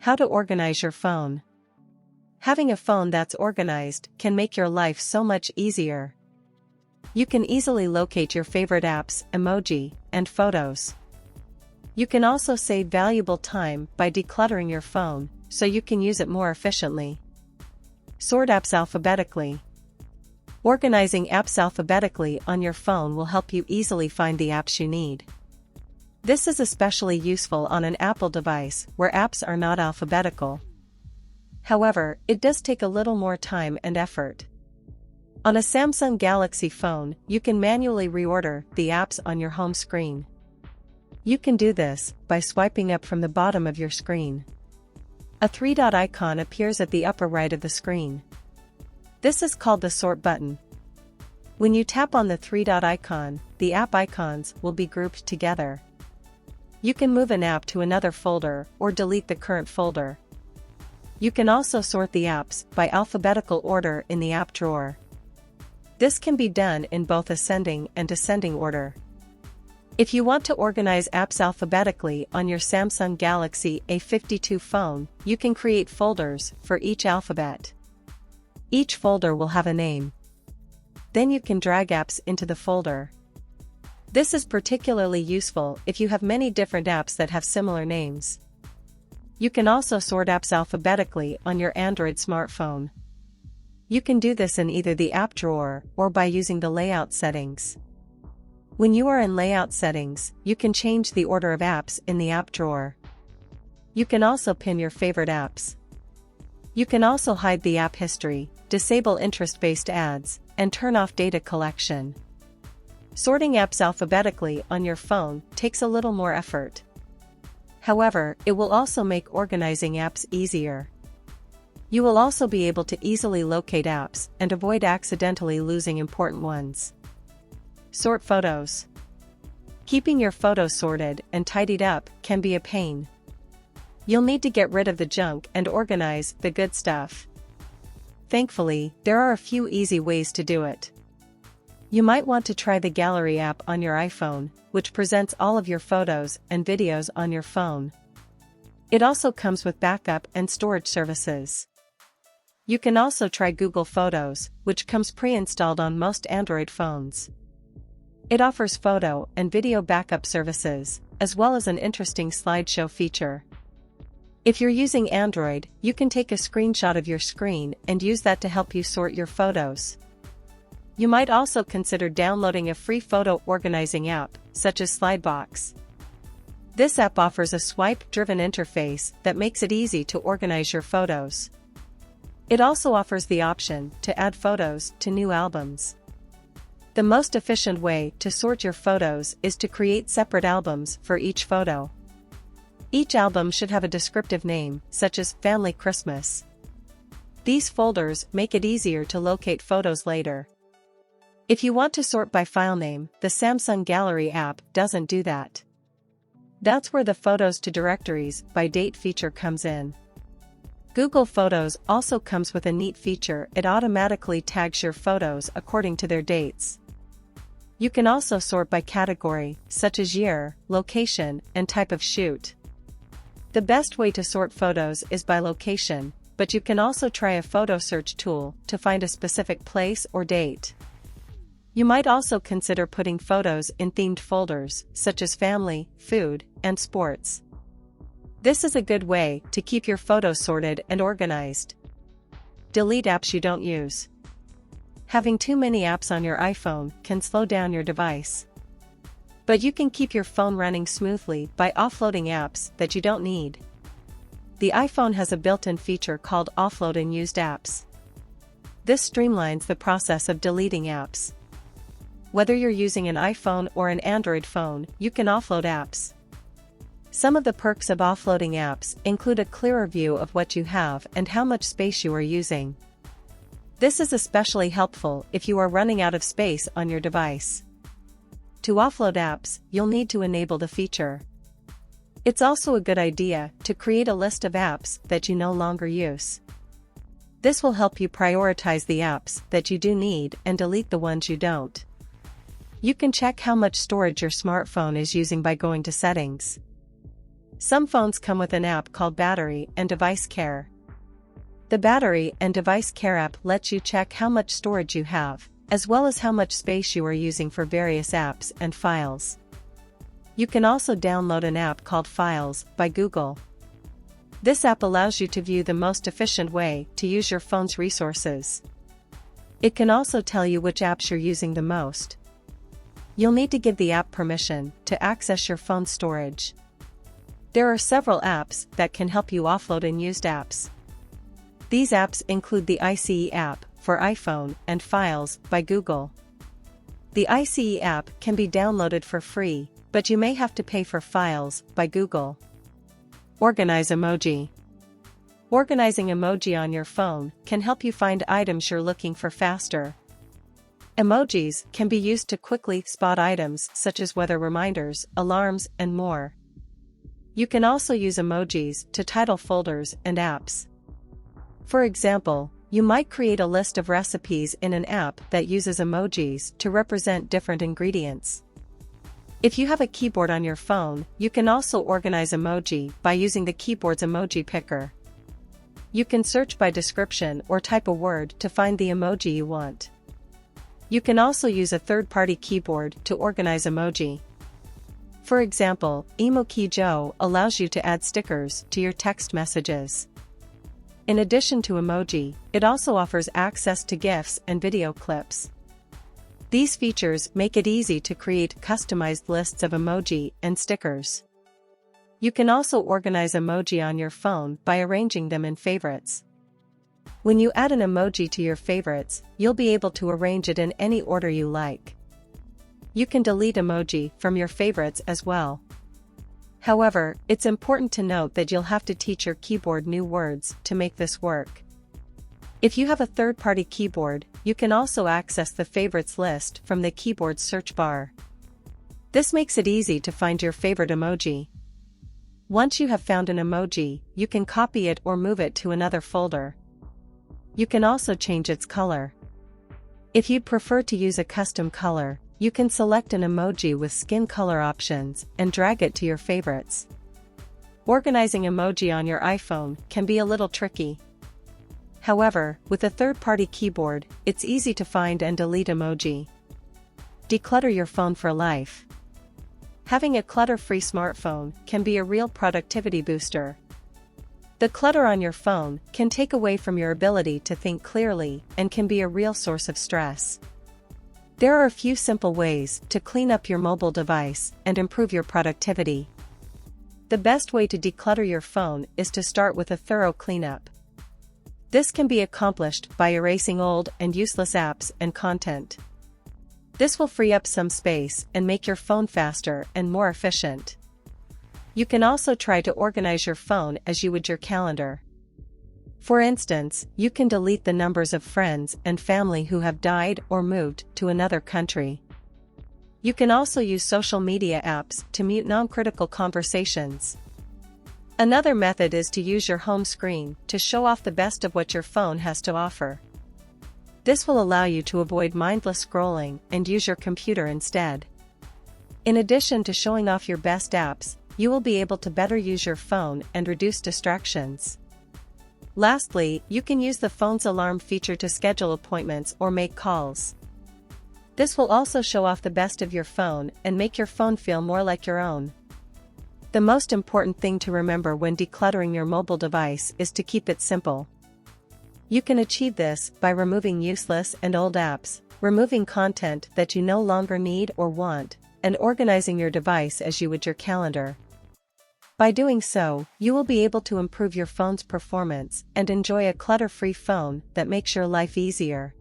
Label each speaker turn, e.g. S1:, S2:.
S1: How to organize your phone. Having a phone that's organized can make your life so much easier. You can easily locate your favorite apps, emoji, and photos. You can also save valuable time by decluttering your phone, so you can use it more efficiently. Sort apps alphabetically. Organizing apps alphabetically on your phone will help you easily find the apps you need. This is especially useful on an Apple device where apps are not alphabetical. However, it does take a little more time and effort. On a Samsung Galaxy phone, you can manually reorder the apps on your home screen. You can do this by swiping up from the bottom of your screen. A three-dot icon appears at the upper right of the screen. This is called the Sort button. When you tap on the three-dot icon, the app icons will be grouped together. You can move an app to another folder or delete the current folder. You can also sort the apps by alphabetical order in the app drawer. This can be done in both ascending and descending order. If you want to organize apps alphabetically on your Samsung Galaxy A52 phone, you can create folders for each alphabet. Each folder will have a name. Then you can drag apps into the folder. This is particularly useful if you have many different apps that have similar names. You can also sort apps alphabetically on your Android smartphone. You can do this in either the app drawer or by using the layout settings. When you are in layout settings, you can change the order of apps in the app drawer. You can also pin your favorite apps. You can also hide the app history, disable interest-based ads, and turn off data collection. Sorting apps alphabetically on your phone takes a little more effort. However, it will also make organizing apps easier. You will also be able to easily locate apps and avoid accidentally losing important ones. Sort photos. Keeping your photos sorted and tidied up can be a pain. You'll need to get rid of the junk and organize the good stuff. Thankfully, there are a few easy ways to do it. You might want to try the Gallery app on your iPhone, which presents all of your photos and videos on your phone. It also comes with backup and storage services. You can also try Google Photos, which comes pre-installed on most Android phones. It offers photo and video backup services, as well as an interesting slideshow feature. If you're using Android, you can take a screenshot of your screen and use that to help you sort your photos. You might also consider downloading a free photo organizing app, such as Slidebox. This app offers a swipe-driven interface that makes it easy to organize your photos. It also offers the option to add photos to new albums. The most efficient way to sort your photos is to create separate albums for each photo. Each album should have a descriptive name, such as Family Christmas. These folders make it easier to locate photos later. If you want to sort by file name, the Samsung Gallery app doesn't do that. That's where the Photos to Directories by Date feature comes in. Google Photos also comes with a neat feature. It automatically tags your photos according to their dates. You can also sort by category, such as year, location, and type of shoot. The best way to sort photos is by location, but you can also try a photo search tool to find a specific place or date. You might also consider putting photos in themed folders, such as family, food, and sports. This is a good way to keep your photos sorted and organized. Delete apps you don't use. Having too many apps on your iPhone can slow down your device. But you can keep your phone running smoothly by offloading apps that you don't need. The iPhone has a built-in feature called Offload Unused Apps. This streamlines the process of deleting apps. Whether you're using an iPhone or an Android phone, you can offload apps. Some of the perks of offloading apps include a clearer view of what you have and how much space you are using. This is especially helpful if you are running out of space on your device. To offload apps, you'll need to enable the feature. It's also a good idea to create a list of apps that you no longer use. This will help you prioritize the apps that you do need and delete the ones you don't. You can check how much storage your smartphone is using by going to Settings. Some phones come with an app called Battery and Device Care. The Battery and Device Care app lets you check how much storage you have, as well as how much space you are using for various apps and files. You can also download an app called Files by Google. This app allows you to view the most efficient way to use your phone's resources. It can also tell you which apps you're using the most. You'll need to give the app permission to access your phone's storage. There are several apps that can help you offload unused apps. These apps include the ICE app for iPhone and Files by Google. The ICE app can be downloaded for free, but you may have to pay for Files by Google. Organize Emoji. Organizing emoji on your phone can help you find items you're looking for faster. Emojis can be used to quickly spot items such as weather reminders, alarms, and more. You can also use emojis to title folders and apps. For example, you might create a list of recipes in an app that uses emojis to represent different ingredients. If you have a keyboard on your phone, you can also organize emoji by using the keyboard's emoji picker. You can search by description or type a word to find the emoji you want. You can also use a third-party keyboard to organize emoji. For example, Emoji Joe allows you to add stickers to your text messages. In addition to emoji, it also offers access to GIFs and video clips. These features make it easy to create customized lists of emoji and stickers. You can also organize emoji on your phone by arranging them in favorites. When you add an emoji to your favorites, you'll be able to arrange it in any order you like. You can delete emoji from your favorites as well. However, it's important to note that you'll have to teach your keyboard new words to make this work. If you have a third-party keyboard, you can also access the favorites list from the keyboard's search bar. This makes it easy to find your favorite emoji. Once you have found an emoji, you can copy it or move it to another folder. You can also change its color. If you'd prefer to use a custom color, you can select an emoji with skin color options and drag it to your favorites. Organizing emoji on your iPhone can be a little tricky. However, with a third-party keyboard, it's easy to find and delete emoji. Declutter your phone for life. Having a clutter-free smartphone can be a real productivity booster. The clutter on your phone can take away from your ability to think clearly and can be a real source of stress. There are a few simple ways to clean up your mobile device and improve your productivity. The best way to declutter your phone is to start with a thorough cleanup. This can be accomplished by erasing old and useless apps and content. This will free up some space and make your phone faster and more efficient. You can also try to organize your phone as you would your calendar. For instance, you can delete the numbers of friends and family who have died or moved to another country. You can also use social media apps to mute non-critical conversations. Another method is to use your home screen to show off the best of what your phone has to offer. This will allow you to avoid mindless scrolling and use your computer instead. In addition to showing off your best apps, you will be able to better use your phone and reduce distractions. Lastly, you can use the phone's alarm feature to schedule appointments or make calls. This will also show off the best of your phone and make your phone feel more like your own. The most important thing to remember when decluttering your mobile device is to keep it simple. You can achieve this by removing useless and old apps, removing content that you no longer need or want, and organizing your device as you would your calendar. By doing so, you will be able to improve your phone's performance and enjoy a clutter-free phone that makes your life easier.